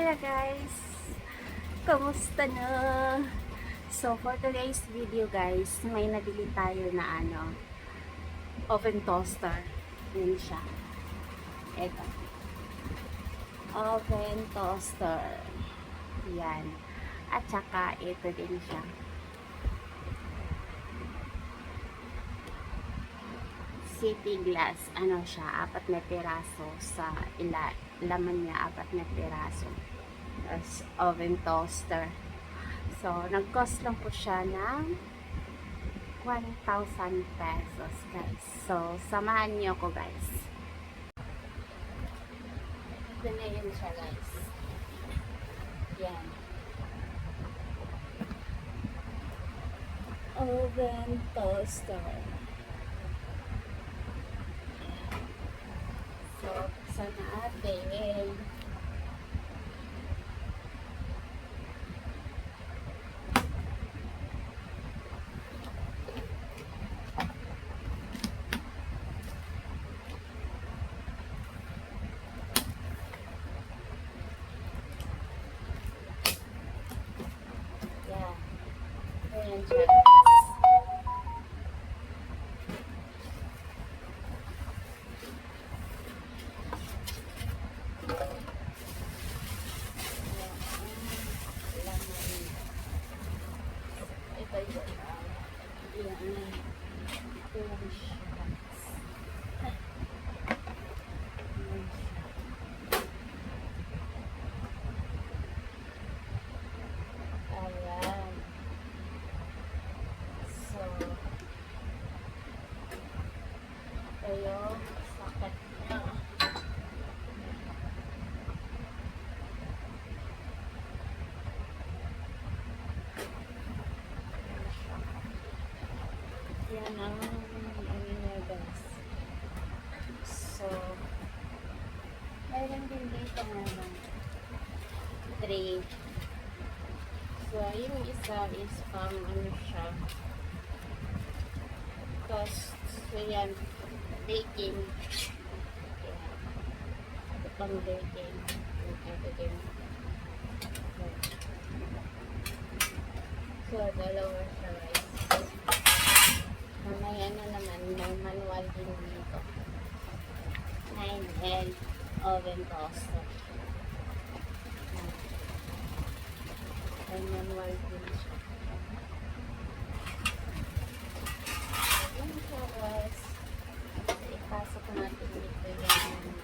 Hello guys! Kamusta na? So for today's video guys, may nabili tayo na oven toaster. Yan siya. Ito. Oven toaster. Yan. At saka ito din siya. City glass. Ano siya? 4 na piraso sa laman niya. 4 na piraso. As oven toaster. So, nag-cost lang po siya ng 1,000 pesos guys. So, samahan niyo ko guys. Ito na yun siya guys. Yan. Oven toaster. So, buksan natin. Yan. Ayan siya. Yung socket niya. Yan ang niya guys. So, mayroon din dito naman 3. So, yung isa is pang siya. Tapos, so yan, baking. Ito pang baking. Ito din. So, dalawa siya guys. May naman, may manual din dito. 9L oven toaster. May manual din siya. Ayan siya guys. Ipasok natin dito yung sa ilalim.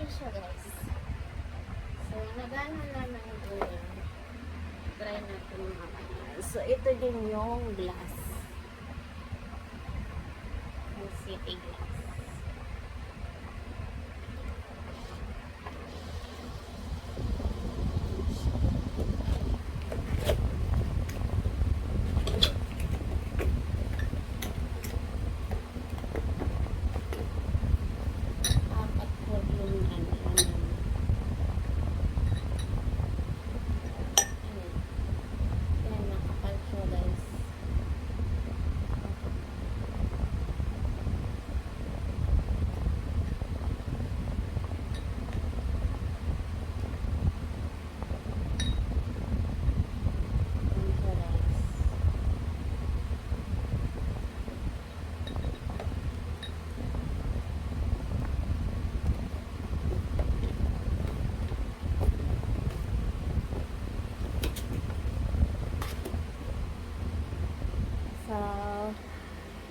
Siya guys. So, nagana naman din. Try natin mamaya. So, ito din yung glass. Yung city glass.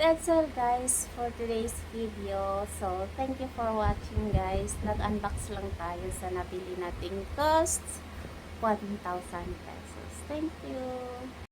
That's all guys for today's video. So, thank you for watching guys. Nag-unbox lang tayo sa nabili nating cost 1,000 pesos. Thank you.